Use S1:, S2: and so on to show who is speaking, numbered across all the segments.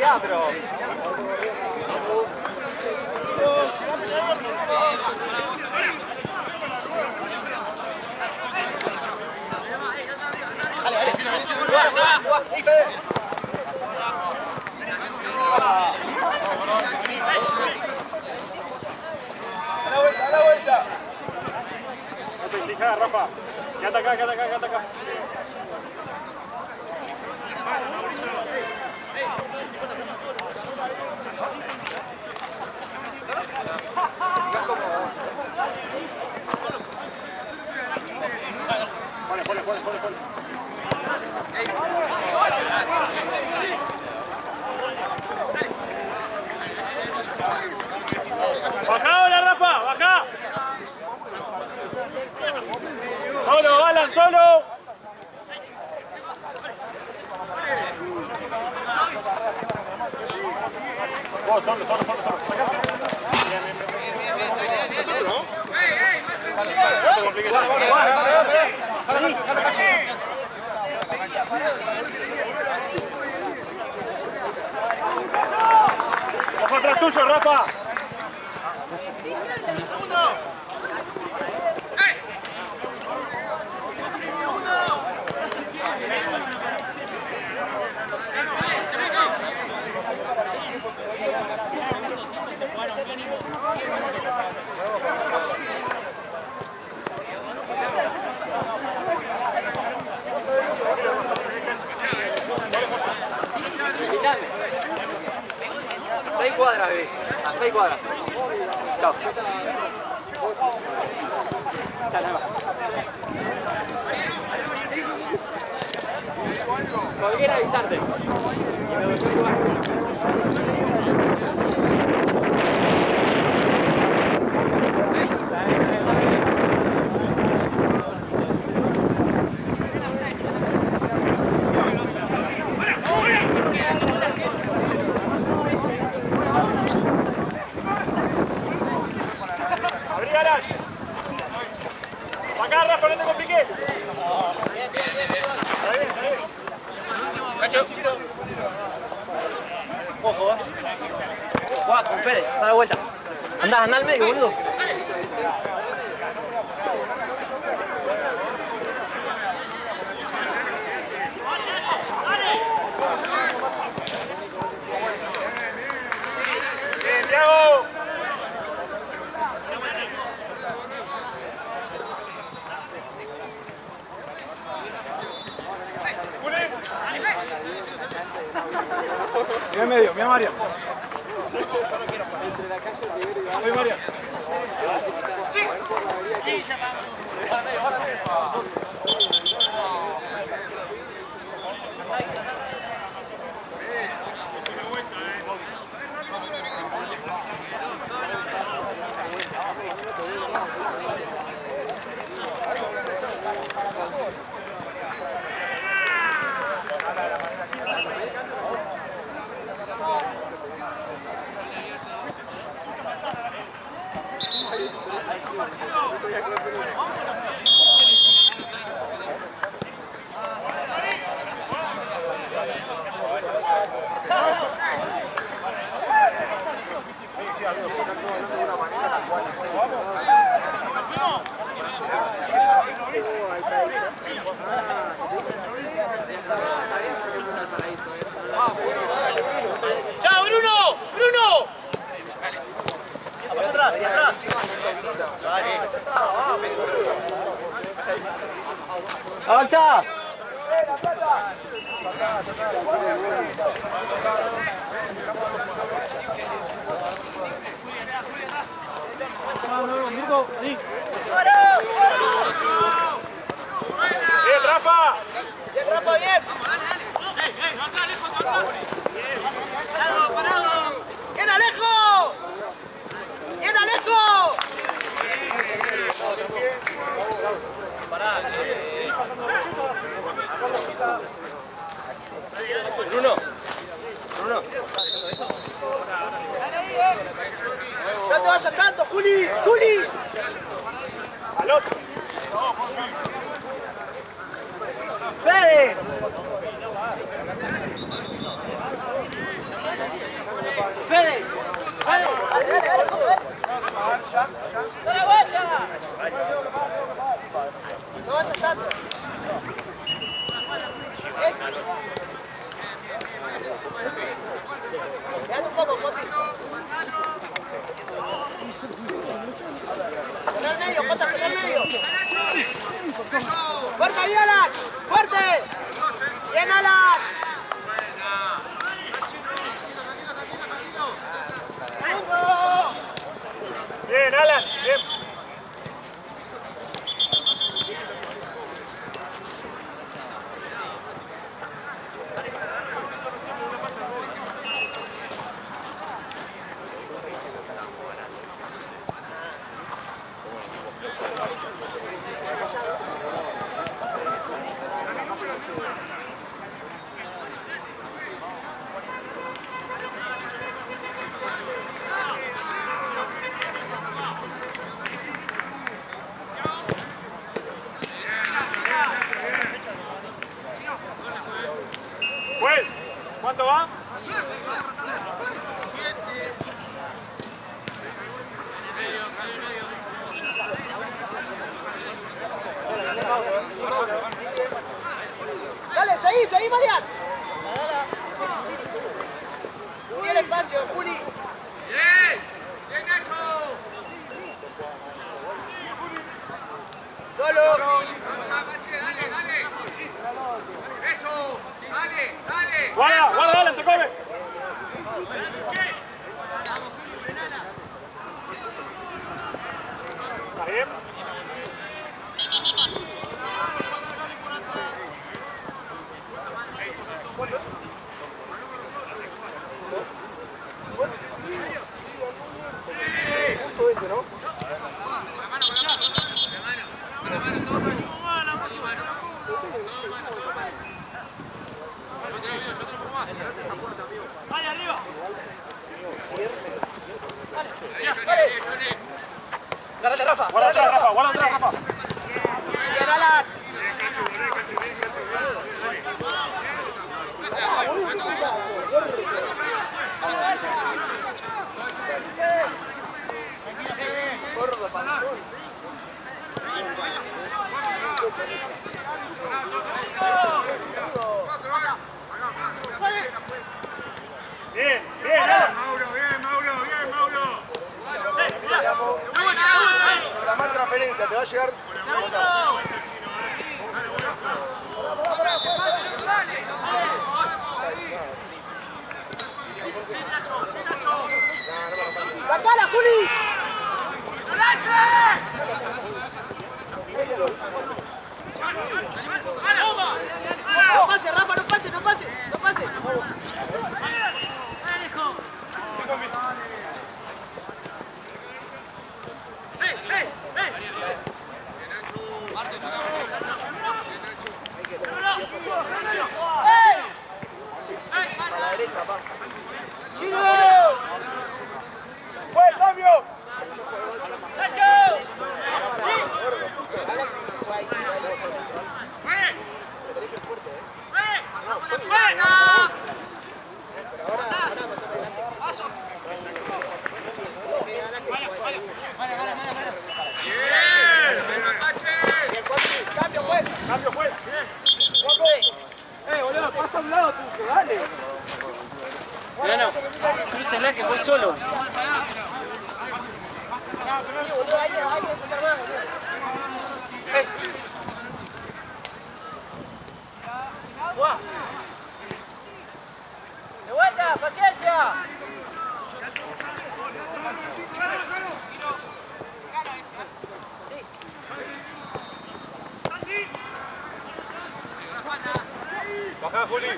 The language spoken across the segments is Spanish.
S1: velocidad, pero...
S2: ¡A la vuelta! No te exijas, Rafa. Quédate acá, quédate acá, quédate acá. Pone. Baja ahora, Rafa, baja. Solo, Alan, solo. Vos, solo. Ojo atrás tuyo, Rafa.
S1: Seis cuadras, bebé. A 6 cuadras. Chao. Cualquiera avisarte. Y me voy a jugar.
S2: Acá, Rafa, no te compliques.
S3: Cacho.
S1: Ojo, Juega con Fede, da la vuelta. Andá al medio, boludo.
S2: Bien, Diego. Mira medio, mira María. Soy María. Sí.
S3: ¡Chao, Bruno! ¡Bruno!
S1: ¡Avanza!
S2: Bien, Rafa.
S3: ¡Bien, Rafa, bien! ¡Parado! ¡Bien, Alejo! ¡Bien, Alejo!
S1: Bruno.
S3: ¡No te vayas tanto, Juli! ¡Juli!
S2: Al otro.
S3: ¡Fede! Fede. Dale, la vuelta. No vayas tanto. Quédate un poco, Joti. Poné al medio, Jota, poné al medio. ¡Fuerte ahí, Alan! ¡Fuerte! ¡Bien, Alan!
S2: Bien, Alan, bien. ¿Cuánto va?
S3: Dale, seguí, Marian. Subí el espacio, Juli. Bien, Nacho. Solo. Dale. Eso, dale.
S2: Guarda, te corre. ¿Está bien?
S4: Punto ese, ¿no?
S2: ¡Vaya arriba!
S1: Agárrate, Rafa.
S2: Guarda atrás, Rafa.
S3: Bien, Alan.
S2: Bien, Alan.
S4: Programar transferencia, te va a llegar.
S3: ¡Sacala, Juli! No pase, Rafa, no pase.
S4: A la derecha, pa.
S3: ¡Chino!
S2: ¡Fue el cambio!
S3: ¡Nacho!
S2: Cambio, pues. Boludo, pasa a un lado tuyo, dale.
S1: Bueno, crúcenla que fue solo.
S3: ¡De vuelta, paciencia!
S2: Bajá, Juli.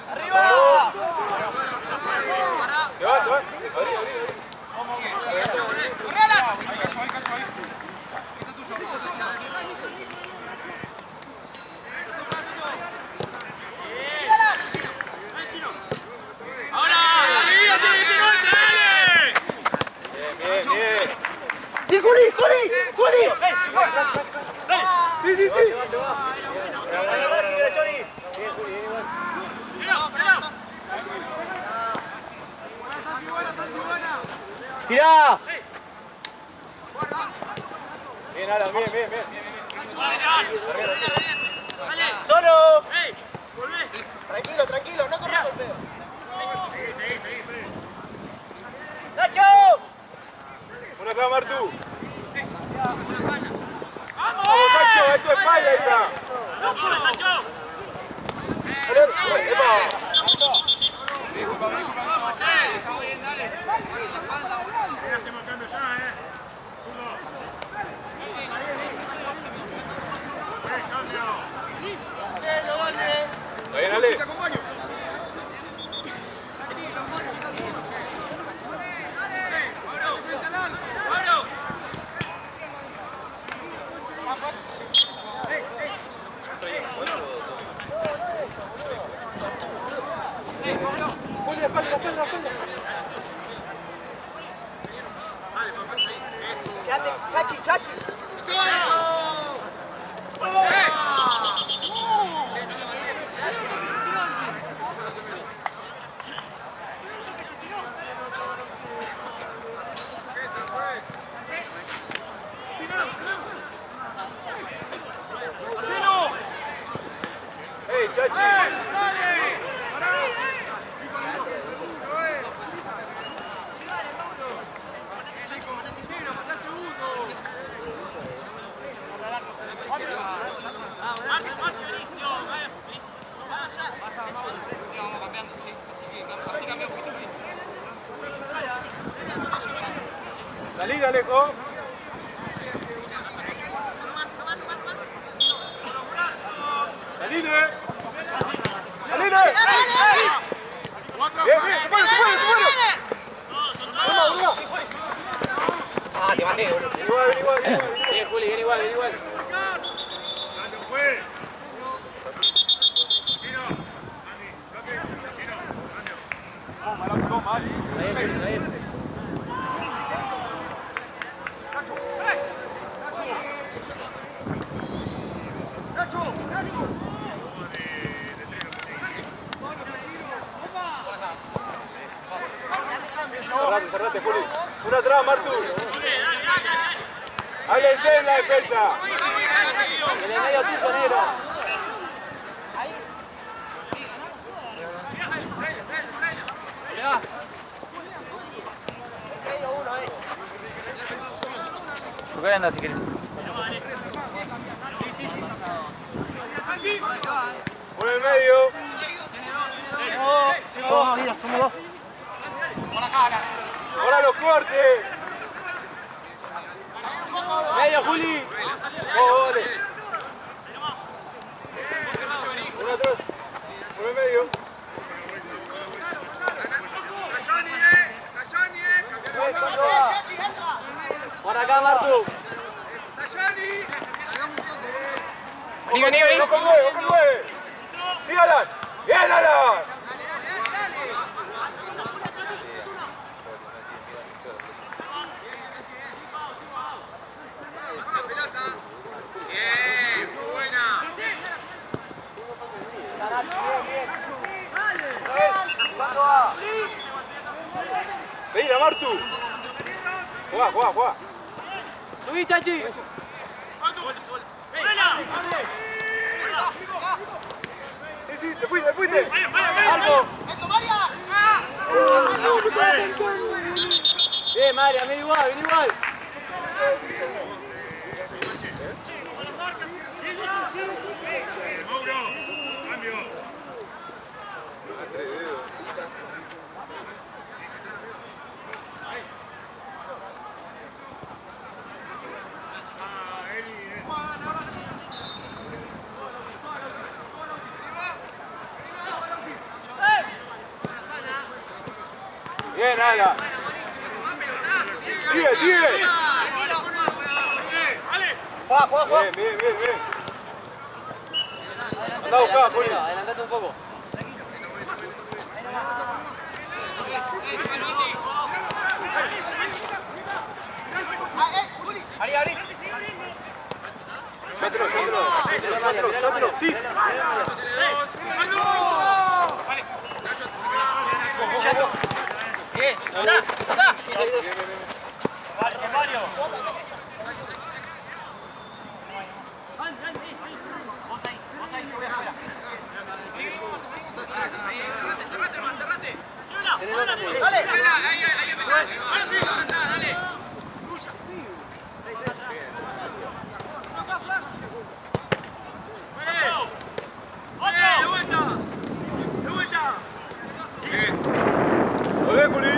S3: ¡Arriba!
S2: Te vas. Abrí. Bien.
S3: ¡Sí, Juli!
S2: Sí.
S1: Dale, Johnny. Bien, Juli, igual. ¡Velocidad!
S2: Bien, Alan, bien, bien, bien.
S3: ¡Solo! Tranquilo, tranquilo, no corras el pedo. ¡Nacho!
S2: Una acá, Martu. ¡Vamos, Nacho! ¡Esto es falla esa! Está bien, Ale.
S3: Quédate, chachi, chachi.
S2: ¡Ey, Chachi! Salí, Alejo. ¡Salide! ¡Salide! ¡Bien, bien! ¡Se puede, se puede, se puede!
S1: Ah, te maté, boludo.
S2: Igual, igual, igual.
S1: Bien, Juli, bien igual, bien igual.
S2: Mal.
S1: Está bien, está bien.
S2: Cerrate, cerrate, Juli. Una atrás, Martu. Háganse en la defensa.
S1: En el medio tuyo, negro. Jugar anda si querés.
S2: Por el medio.
S1: Somos dos.
S2: Ahora los cortes.
S1: Medio, Juli.
S2: Vale. Una atrás. Por el medio.
S1: Para acá, Martu. Vení, vení, vení.
S2: ¡Ojo el 9, ojo el 9! ¡Sí, Alan! ¡Bien, Alan! Vení, Martu. Jugá, jugá, jugá.
S1: Subí, Chachi.
S2: Sí, sí, te fuiste, te fuiste.
S1: Algo.
S3: ¡Eso, María!
S1: Bien, María, ven igual, ven igual.
S2: Bien, Alan. Sigue, sigue.
S3: ¡Juega, juega, juega!
S2: Bien, bien, bien, bien. Anda a buscar, Juli.
S1: Adelantate un poco.
S3: ¡Ari, Ari!
S2: Sátelo, sátelo. Sátelo, sí.
S3: ¡Chacho! ¡Bien! ¡Anda! ¡Anda!
S1: Mario. Vos ahí, yo voy afuera.
S5: Cerrate, hermano, cerrate.
S3: Dale.
S5: Ahí empezás. Dale. De vuelta.
S2: ¡Olé, Juli!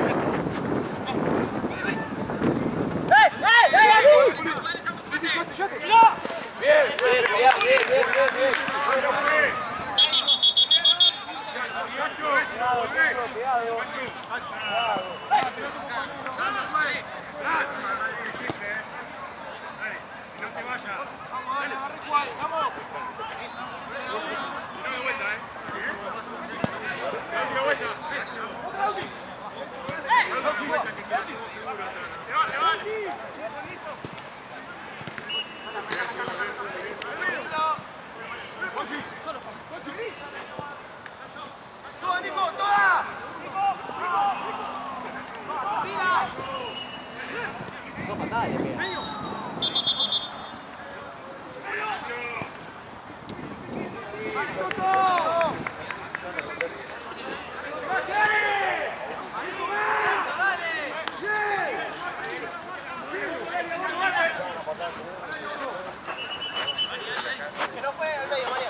S3: Que no fue al medio, María.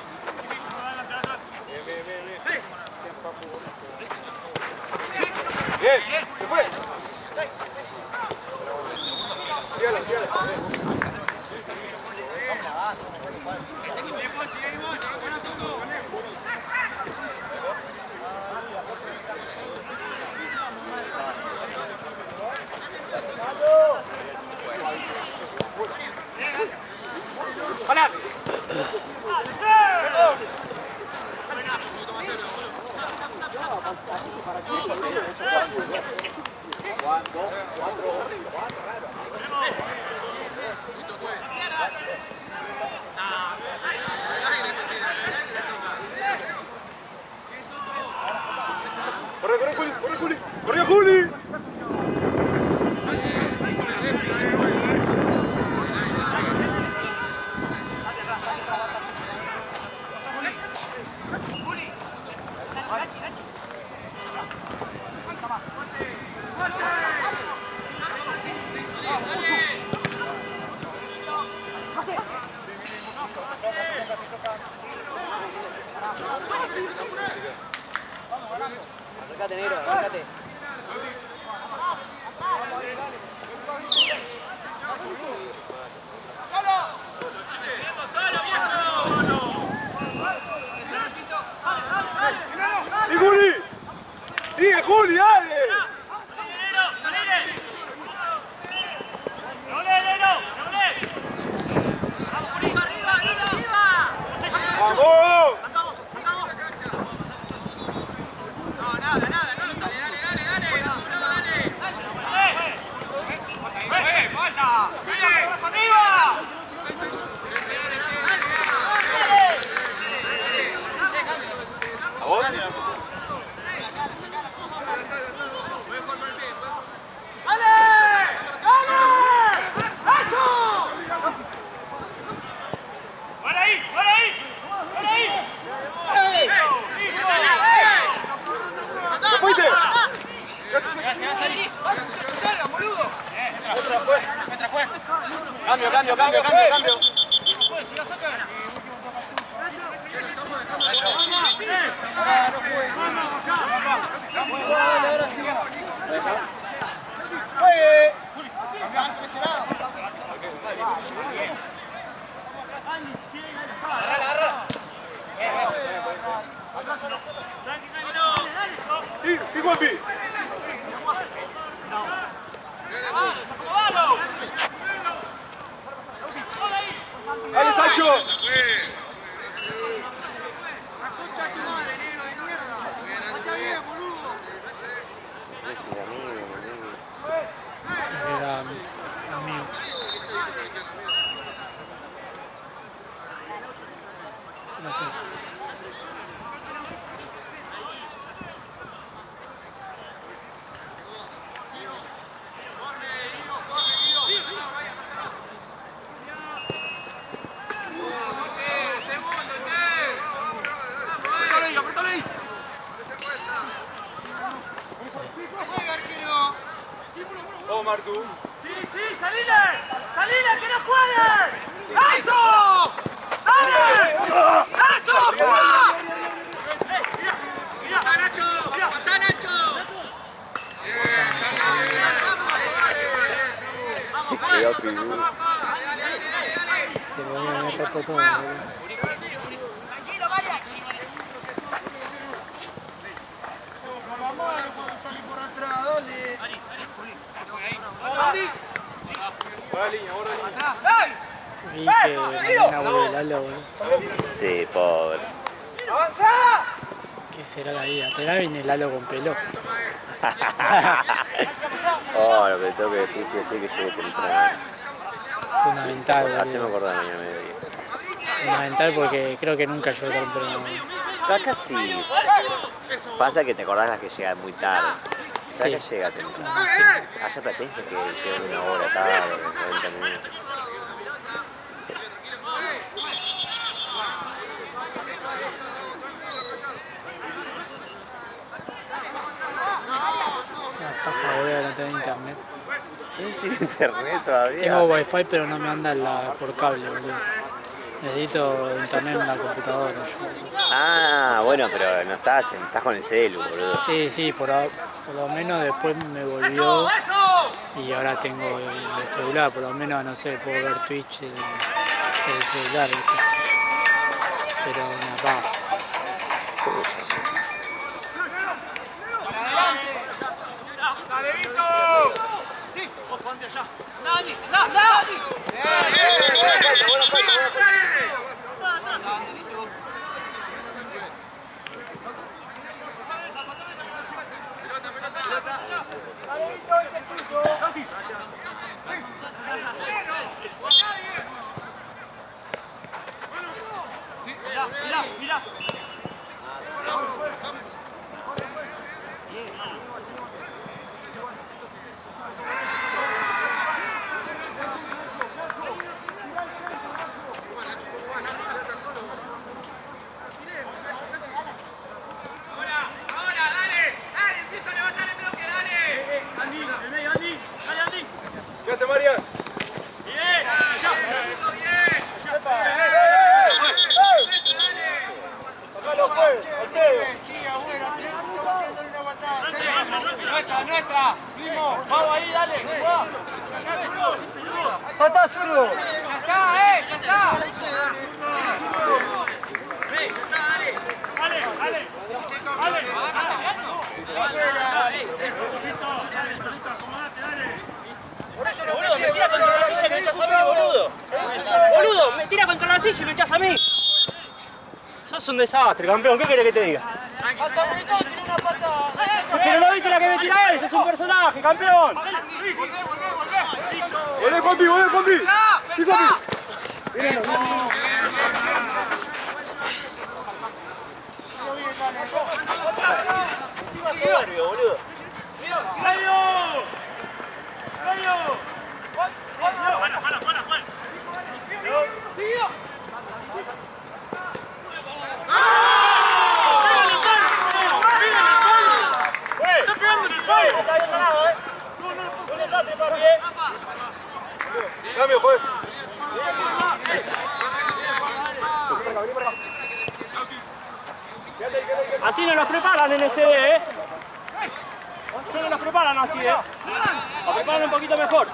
S2: Bien, se fue. Tírala. ¡Hola! ¡Corre, Juli!
S1: Acércate, negro, acércate.
S2: ¡Y Juli! ¡Sigue, Juli, dale! ¡Vamos! ¡Fuiste! Cambio.
S3: ¡Juegue! ¡Han presionado!
S2: Sí, Juanpi. ¡Dale, Sancho!
S6: Era mío. Se me hace.
S4: vos, Martu.
S3: ¡Sí, sí! ¡Salile! ¡Salile, que no juegues! ¡Eso! ¡Dale! ¡Eso! ¡Jugá!
S5: ¡Pasá, Nacho! ¡Pasá, Nacho!
S7: Se quedó figura.
S6: Se lo voy a meter por todo.
S3: Tranquilo, vaya.
S6: Vi que mañana vuelve Lalo, boludo.
S7: Sí, pobre.
S3: ¡Avanza!
S6: ¿Qué será la vida? Te viene Lalo con pelo.
S7: Oh, lo que te tengo que decir sí, así que llegue temprano.
S6: Fundamental,
S7: Haceme
S6: boludo.
S7: acordar mañana mediodía.
S6: Fundamental porque creo que nunca llegó tan temprano.
S7: Acá sí. Pasa que te acordás las que llegan muy tarde. Acá
S6: Sí.
S7: llega temprano. Allá Platense que llegan 1 hora tarde, 40 minutos.
S6: Una paja, boludo, no tener internet.
S7: Sí, sí, internet todavía.
S6: Tengo wifi pero no me anda por cable, boludo. Necesito internet en la computadora.
S7: Ah, bueno, pero no estás con el celu, boludo.
S6: Sí, sí, por lo menos después me volvió y ahora tengo el celular, por lo menos, no sé, puedo ver Twitch del celular, ¿viste? Pero una paja.
S3: ¡Dale, Vito! ¡Sí! ¡Vos, Juan, de allá! ¡Dani! ¡Dani! Mira.
S5: Ahora, dale, empieza a levantar el bloque, dale.
S2: Andy, el medio, Andy. Dale, Andy. Fíjate, María.
S5: Bien, bien.
S3: ¡Sacalo, pues! ¡Al medio! ¡Chica, bueno! ¡Estamos tirando una patada! ¡Nuestra! ¡Primo! ¡Vamos ahí, dale! ¡Jugá! ¡Saltá, zurdo! ¡Ya está, ¡Ya está! Por eso no
S1: Boludo, me tira contra la silla y me echas a mí, boludo. Boludo, me tira contra la silla y me echas a mí. Sos un desastre, campeón. ¿Qué querés que te diga?
S3: ¡Pasa, bonito! ¡Tira una patada!
S1: Pero no viste la que me tira él. Sos un personaje, campeón.
S2: ¡Volé, compi, volé, compi! ¡Sí, compi!
S1: Soberbio, boludo.
S2: ¡Está pegando en el palo!
S1: Está bien ganado, ¿eh? Un desastre, papi, ¿eh?
S2: Cambio, juez.
S1: Así no nos preparan en ese D, ¿eh? No nos preparan así, ¿eh? Nos preparan un poquito mejor.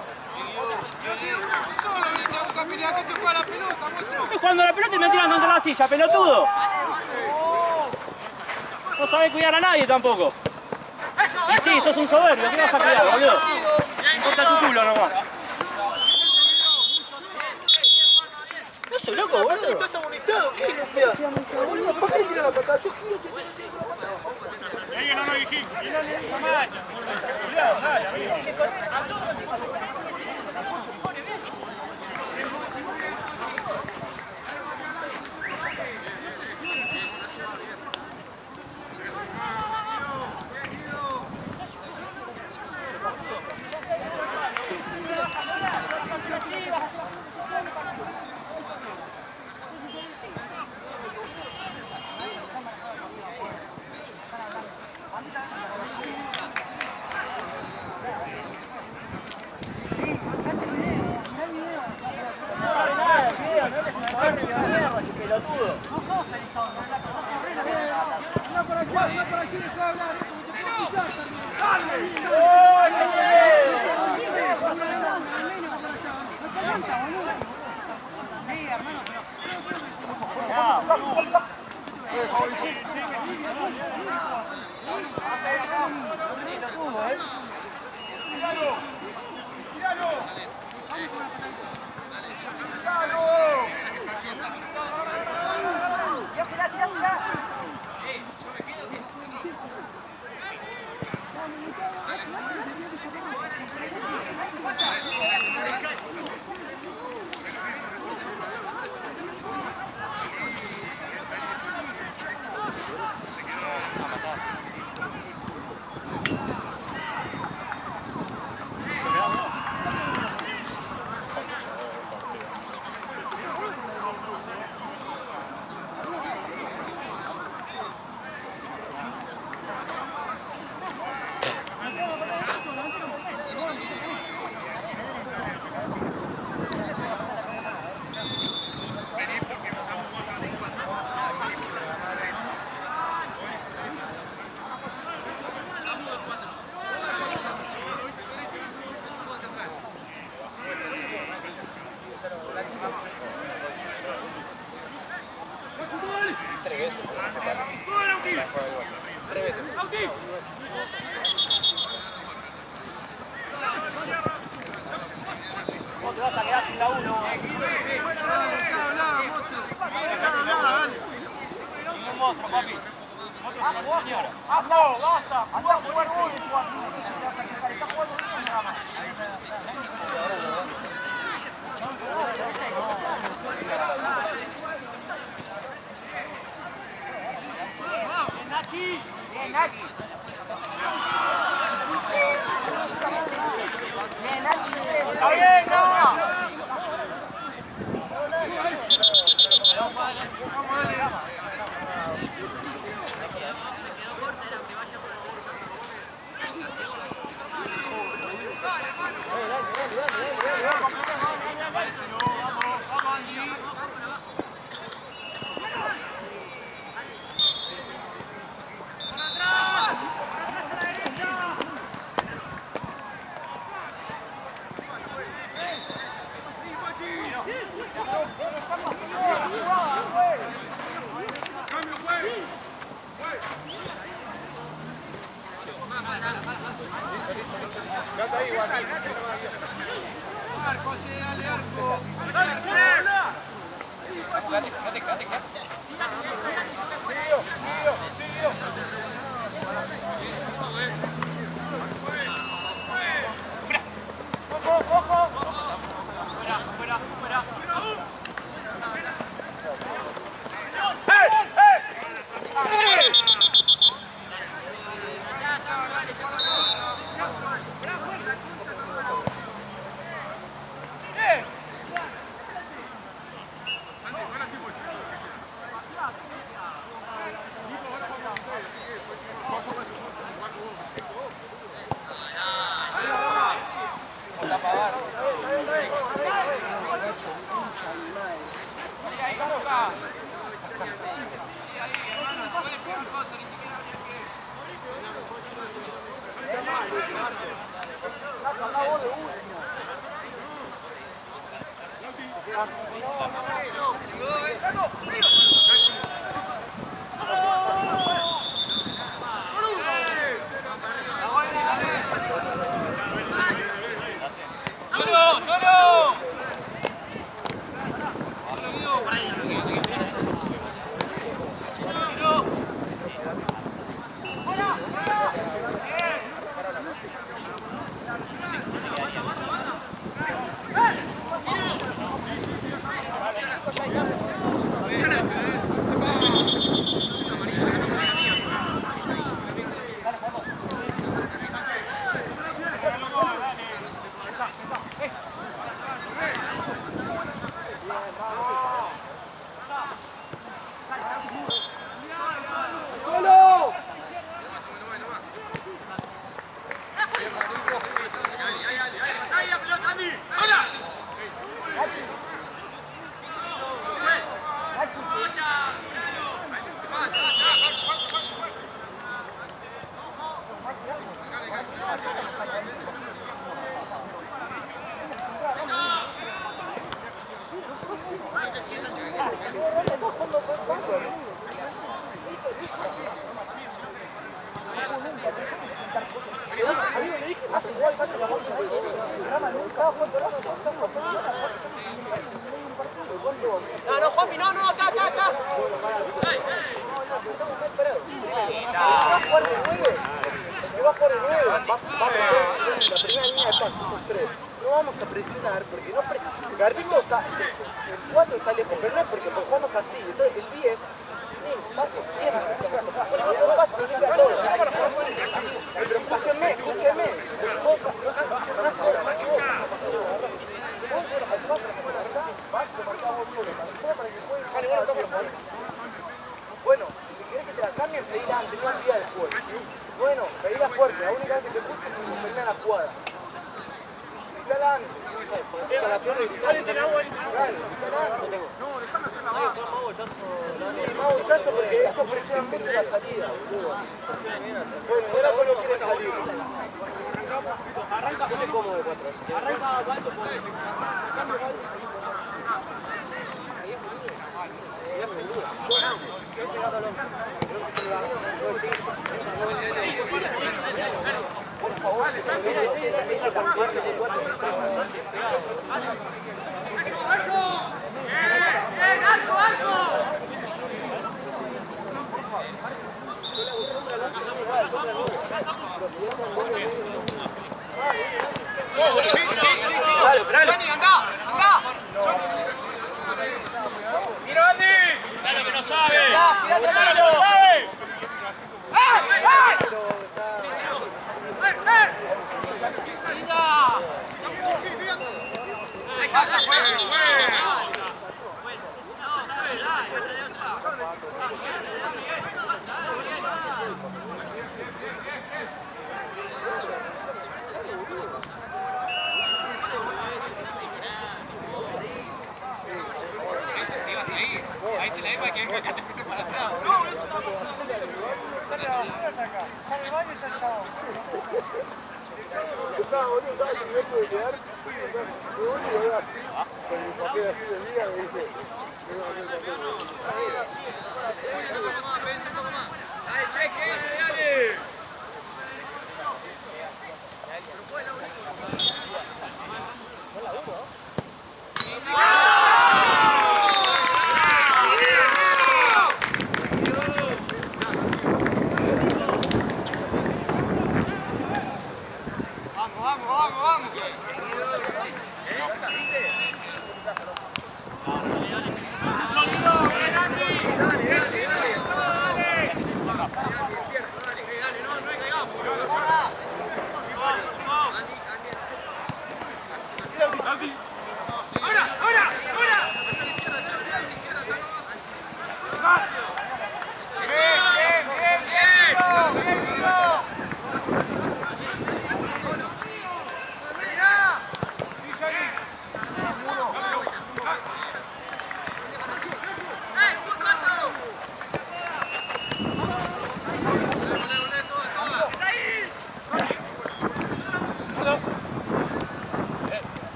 S1: Estoy jugando la pelota y me tiran contra la silla, pelotudo. No sabés cuidar a nadie tampoco. Y sí, sos un soberbio, ¿qué vas a cuidar, boludo? Me importa tu culo nomás.
S3: ¡No soy loco, boludo! ¡Estás amonestado! ¿Qué no sea? Boludo, ¿por qué le tira la patada? Yo giro, te tiro la patada.
S2: Ahí no lo dijiste.
S1: Vos te vas a quedar sin la 1. Un monstruo, papi. ¡Ajo! ¡Basta! ¡Anda a jugar vos! ¡Te vas a quejar! ¡Está jugando mucho nada más! ¡Bien, Nachi! ¡Bien, Nachi! ¡Bien, Nachi! ¡Está bien, no!
S3: ¡Vamos!
S4: No, no, Juanpi, no, no, acá, acá, acá. Va a jugar de 9. Va a jugar de 9. Va a ser la primera línea de pase, esos 3. No vamos a presionar porque no Garbito está. El 4 está lejos, pero no es porque jugamos así. Entonces el 10 tiene pasos siempre. Los pasos los limpia todo. Pero escúchenme, escúchenme. Bueno, si te querés que te la cambien, pedila antes, no actividad después. Bueno, pedila fuerte, la única vez que te escuchen es cuando termina la jugada. Gritala antes. La pierna y gritala. Dale, gritala antes. No, déjame hacer la mano. Sí, más bochazo porque eso presiona mucho la salida, boludo. Bueno, ahora vos no quieres salir. Arranca, yo te como de 4. Arranca, Baldo, por favor,
S5: Johnny, anda, anda.
S2: ¡Mira, Andy! ¡Claro que no sabe!
S5: ¡Girá,
S2: ¡Claro que no sabe!
S5: Ahí te la iba que acá te fuiste para atrás.
S4: Estaba boludo, estaba en el nivel de quedar. Yo lo veo así, con el papel así de día, y dije.
S5: Dale, cheque, dale.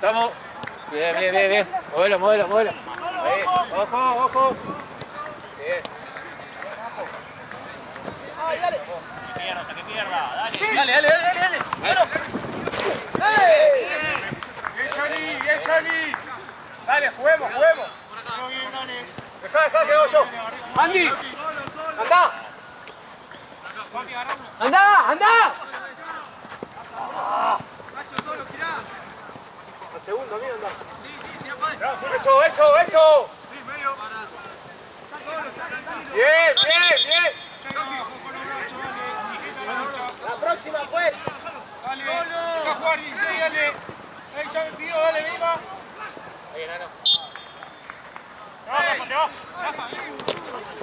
S3: Estamos. Bien, bien, bien, bien. Móvelo, móvelo, móvelo. Ahí. Ojo, ojo. Bien.
S2: Que pierda, dale.
S5: Dale, dale, dale, dale.
S3: Bueno.
S2: Bien, Johnny, bien, Johnny. Dale, juguemos, juguemos.
S4: Dejá, que hago yo.
S5: Andy,
S4: ¡Andá!
S5: anda, anda.
S4: Al segundo, amigo, andá.
S2: Eso, eso, eso. Bien, bien, bien.
S4: La próxima, pues.
S2: Dale, deja jugar 16, dale. Ahí ya me pidió, dale, venga.
S3: Ahí, enano.
S2: Rafa, te va.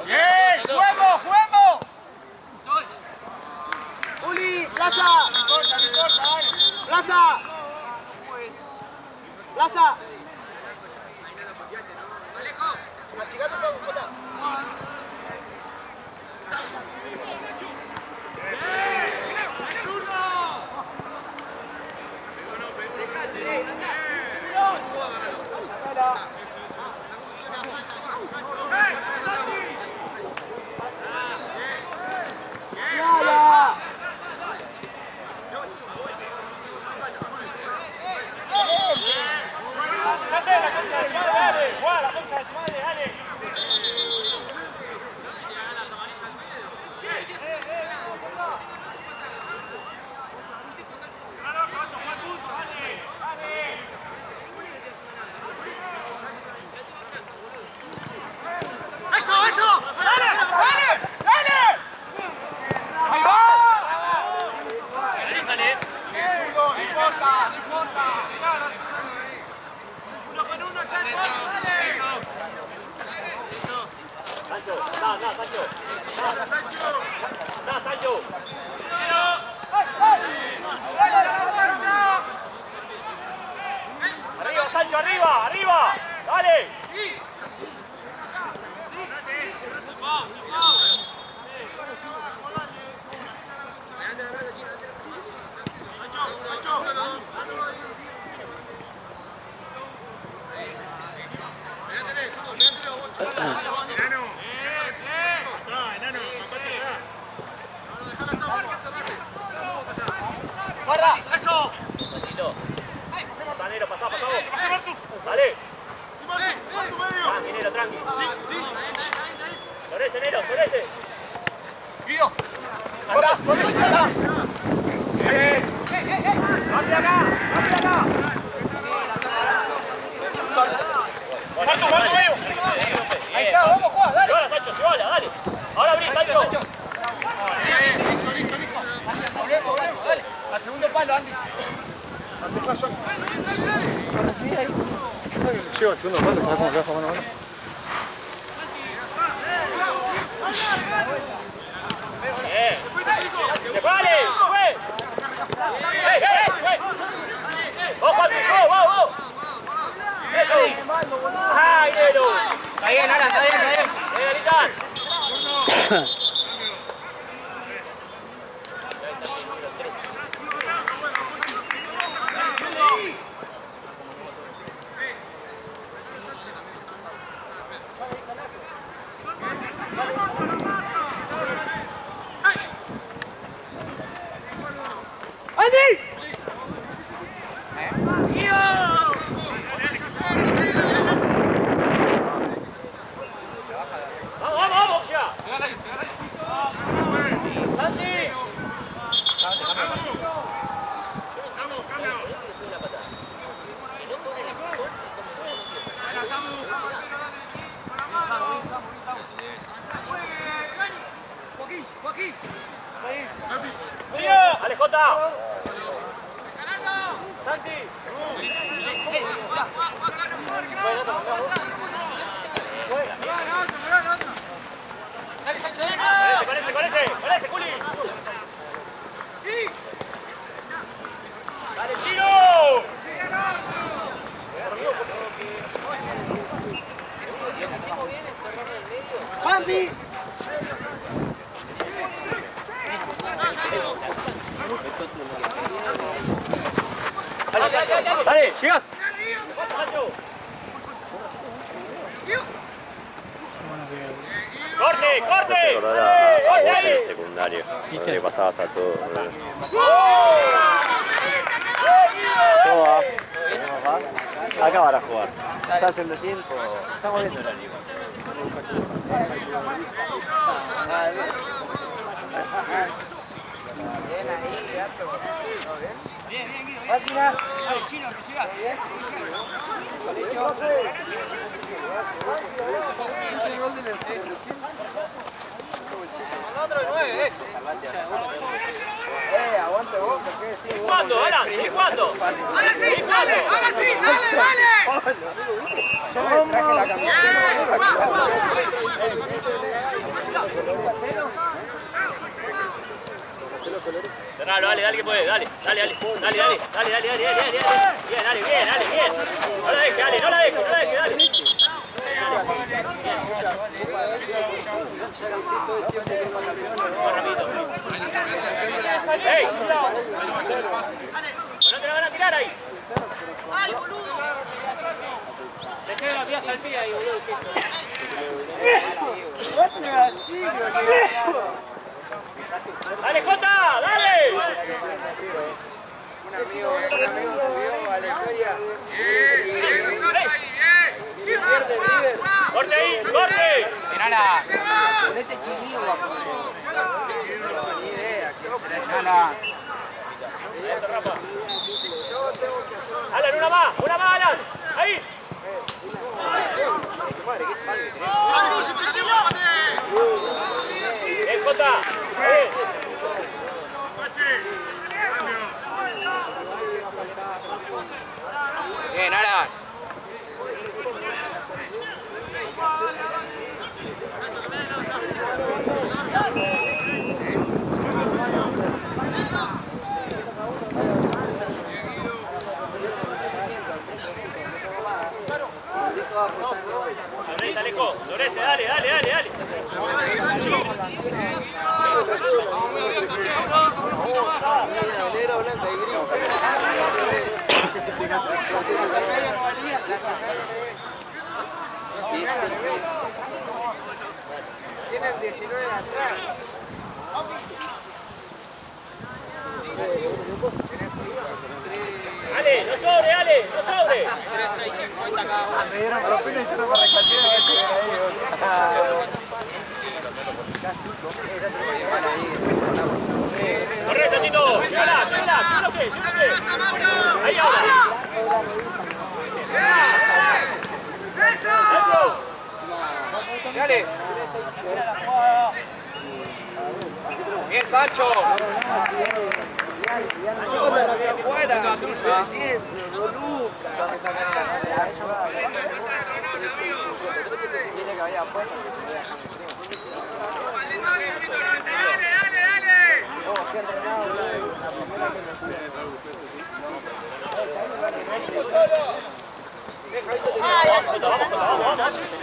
S2: Bien, juguemos, juguemos.
S4: Uli, plaza.
S2: No importa, dale.
S4: Plaza. Plaza. Achicate un poco, Jota.
S2: ¡Da, Sancho! ¡Arriba, Sancho, arriba! ¡Arriba! ¡Dale!
S5: ¡Guarda! ¡Eso!
S2: Manero, pasá, pasá vos. Dale. Tranqui, Nero, tranqui. Florece, Nero, florece.
S5: ¡Guido!
S2: ¡Anda! ¡Rápido acá! ¡Rápido acá! ¡Marco, medio! Ahí está, vamos, Juan, dale. Llévala, Sancho, llévala, dale. Ahora abrí, Sancho.
S3: Listo. Volvemos, dale. Al segundo palo, Andy.
S4: Lleva el segundo palo, ¿sabes cómo queda mano a mano?
S2: Bien. ¡Se vale! ¡Fue! ¡Vos, Juan, vos! ¡Eso! ¡Ay, Nero!
S1: Está bien, Alan, está bien.
S2: Gritar! ¡Vamos ya! ¡Santi!
S3: Joaquín.
S2: ¡Dale, Jota! ¡Santi! ¡Con ese, Juli! ¡Dale, Chino!
S3: ¡Bambi!
S2: ¡Dale, llegas! ¡Corte, corte!
S7: Me acordaba a vos en el secundario, cuando le pasabas a todo. ¿Cómo va? Acá van a jugar. ¿Está haciendo tiempo? Estamos viendo el horario.
S4: Bien ahí, gato.
S3: Bien, Guido. Máquina. Dale, Chino, que siga.
S4: Otro 9, aguante vos, porque sí.
S2: ¿Cuándo, Alan? ¿Y cuándo?
S5: ¡Ahora sí, dale!
S4: Yo me traje la camiseta.
S2: Cerralo, dale que puede, dale. Bien, dale, bien. No la dejes, dale. ¡Ey! No te la van a tirar ahí.
S5: ¡Ay, boludo!
S1: Dejé la pieza al pie ahí, boludo.
S2: ¡Dale, Jota! ¡Dale!
S4: Un amigo subió a la historia.
S2: ¡Corte ahí! ¡Corte!
S3: Mirala.
S4: Ponete chiquillo, ni idea.
S3: Mirala.
S2: Alan, una más, Alan. Ahí. Jota.
S3: Bien, Alan. Tienen 19 atrás.
S1: Ale, no sobre, Ale, no sobre.
S6: 3.650 cada uno.
S7: Me dieron propina y yo no me rescaté de que se
S1: Correcto, Tito. Llévala, llévala, llévala. Ahí ahora.
S3: Dale. Bien, Sancho.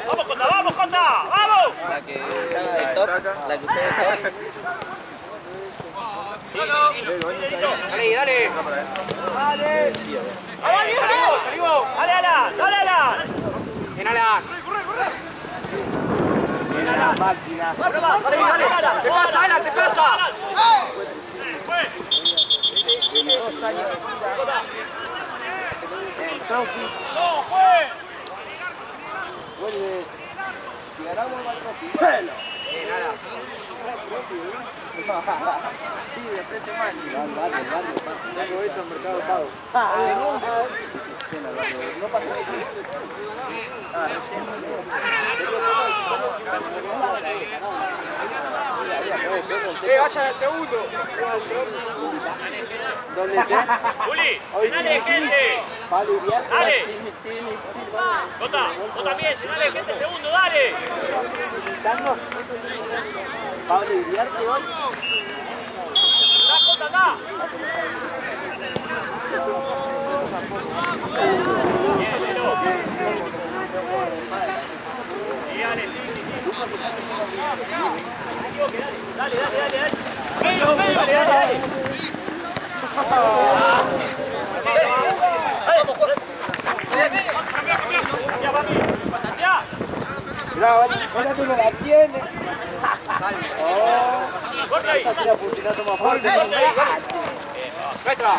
S1: Vamos, Conta, vamos, Conta, vamos.
S7: La que se haga de top, la que se haga de top.
S3: Dale, dale. Salimos.
S1: Dale, Alan, dale, Alan.
S3: Bien, Alan.
S7: Máquina.
S3: Dale. Te pasa, Alan, te pasa.
S1: No, fue.
S7: Vuelve. Si ganamos va el trophy.
S3: Bien, Alan.
S7: Sí, de frente mal. Dale. Ya lo hizo en Mercado Pago. No pasa
S3: Vayan al segundo.
S7: ¿Dónde está?
S1: Juli, llenale gente. Dale. Conta, vos también, llenale gente segundo, dale.
S7: Pablo Iriarte hoy.
S1: Da, Conta, da. Bien, Lelo. Y dale, dale. Medio, dale. Vamos, Jorge. Ya, papi. Ya.
S7: Ahora tú no la tienes.
S1: Jorge ahí.
S7: Tira puntinazo más fuerte.
S3: Nuestra.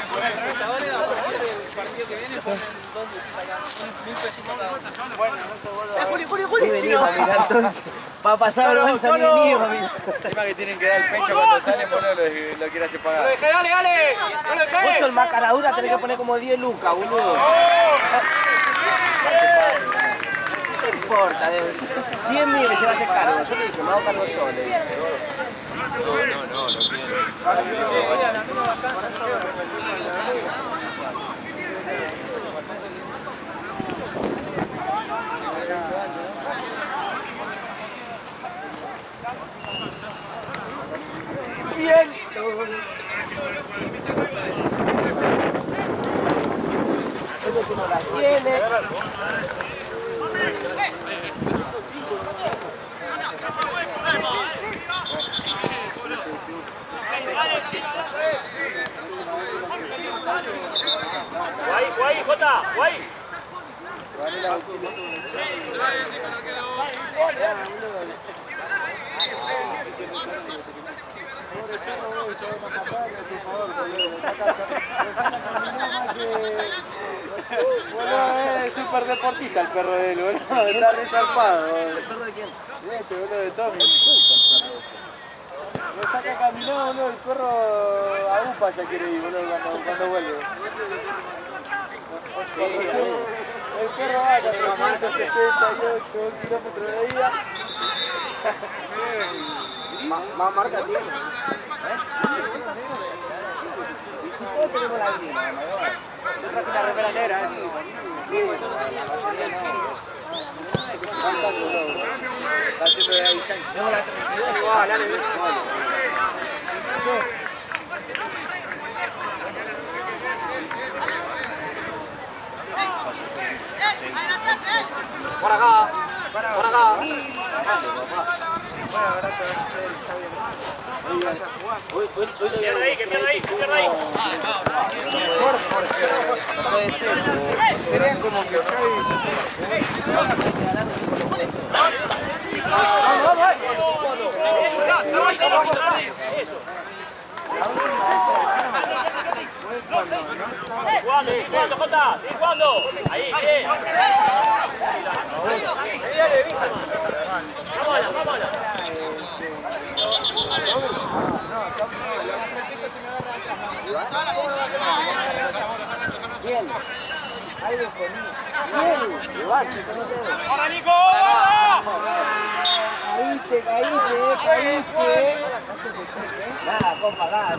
S7: Juli, vení, mira, entonces. Va a pasar vergüenza ni venido, mira.
S8: Encima que tienen que dar el pecho cuando salen, boludo, lo quiere hacer pagar.
S3: Dale. No lo
S7: Vos
S3: dejes.
S7: sos más caradura, tenés que poner como 10 lucas, boludo. No importa, de 100.000 se va a hacer cargo. Yo le dije, me hago cargo solo.
S8: No quiere.
S7: Bien. Eso tú no la tienes.
S1: Guay, Jota, guay.
S7: Es súper deportista el perro de él, boludo. Está resarpado. ¿El perro de quién? Este, boludo, de Tommy. Lo saca a caminar, boludo. El perro a UPA ya quiere ir, boludo, cuando vuelve. El perro va a 468 kilómetros de ida. Más marca tiene. Y si todos tenemos la grima, yo traje la remera negra, Sí, la mayoría no. Cantando, loco. Está haciendo de ahí, tengo la 32. Igual, dale,
S3: Por acá.
S1: Que pierda ahí.
S7: No puede ser. Serían como que
S2: Jugando, Jota, sigue jugando. Ahí, bien. Vámonos.
S7: bien. Ahí de bien. Levante,
S2: ¡Ahora, Nico!
S7: Caíste. Nada, compa, nada.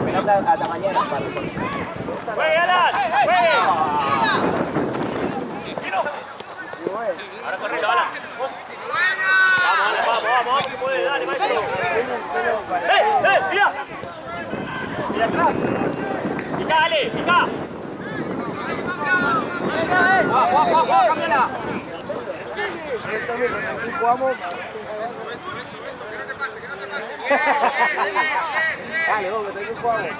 S7: Esperá hasta mañana para
S2: ¡Juegue, Alan! ¡Juegue! Ahora correlo, Alan. Vamos, que puede, dale, maestro. ¡Mira! Mira atrás. Pica, dale, pica.
S7: ¡Guau, cámara! Jugamos. Dale, vos, que te jugamos.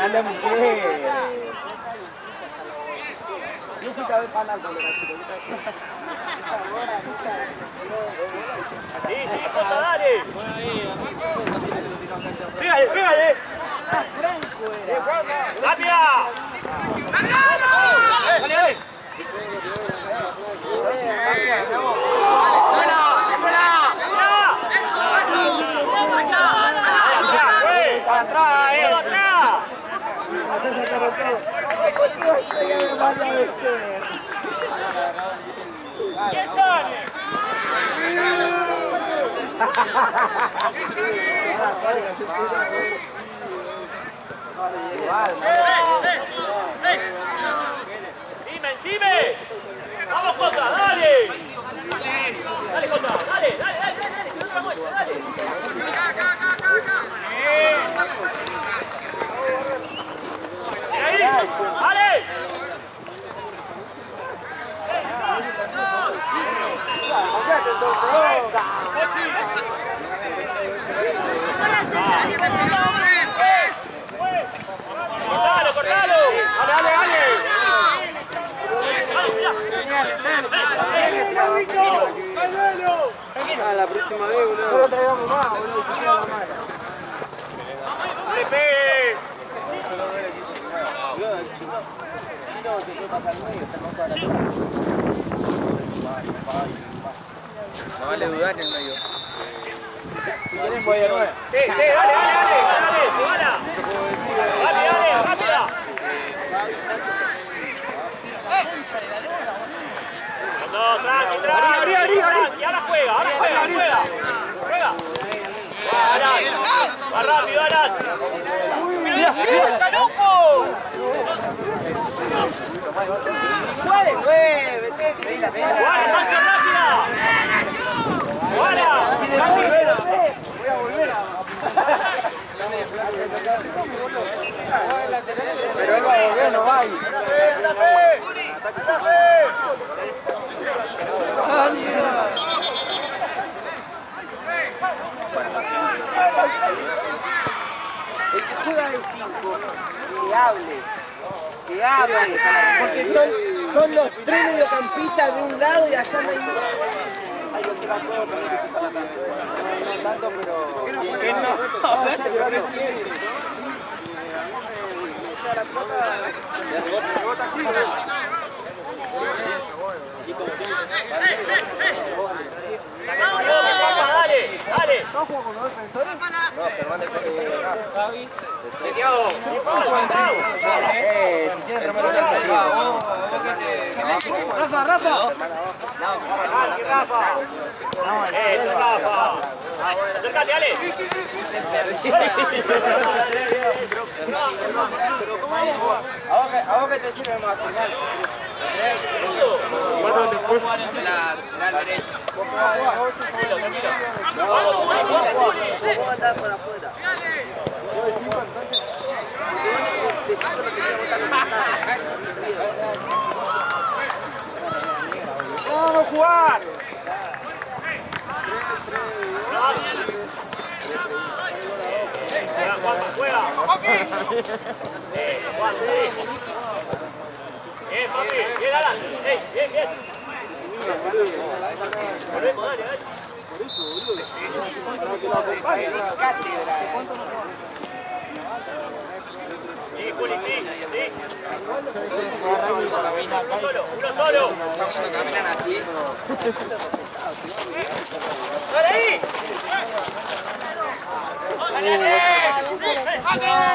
S7: Anda, mujer. Yo sí estaba empanando,
S2: Sí, Jota, dale. Pégale. ¡Rápida! ¡Dale! ¿Qué sale? ¡Encime! ¡Vamos, Jota! ¡Dale! ¡Dale, Jota! ¡Dale! ¡Que no se muestre! ¡Dale! ¡Ahí! ¡Dale! ¡Cortalo! ¡Dale!
S7: La próxima vez, boludo. No lo traigamos más, boludo, que queda la mala.
S2: ¡No le pegue!
S7: Boludo, el chino se puede pasar al medio, está más para atrás. No vale dudar en el medio. Si querés voy a 9.
S2: Sí, dale, jugala. Dale, rápida. No, tranqui. Ahora juega. Juega. Va rápido, Alan. ¡Mira, está loco! ¡Juega, Sancho, rápida! ¡Juega!
S7: Voy a volver a... Pero él va a volver, no va a ir. El que juega de 5, que hable, porque son los tres mediocampistas de un lado y allá no hay... Hay que tirar todo también que pisa la cancha. No tanto, pero... ¿Qué
S2: Dale.
S7: ¿No jugó con los defensores? No, Germán después de Javi. Si tiene remero Rafa.
S2: Rafa. Acércate, Ale.
S7: ¿A vos qué te sirve más? La derecha.
S2: ¡Vamos a jugar! Bien, papi, bien, Alan. Bien, bien. Volvemos, dale, dale. Sí, Juli, sí. Uno solo.
S7: Cuando caminan así.
S5: ¡Dale ahí! ¡Dale!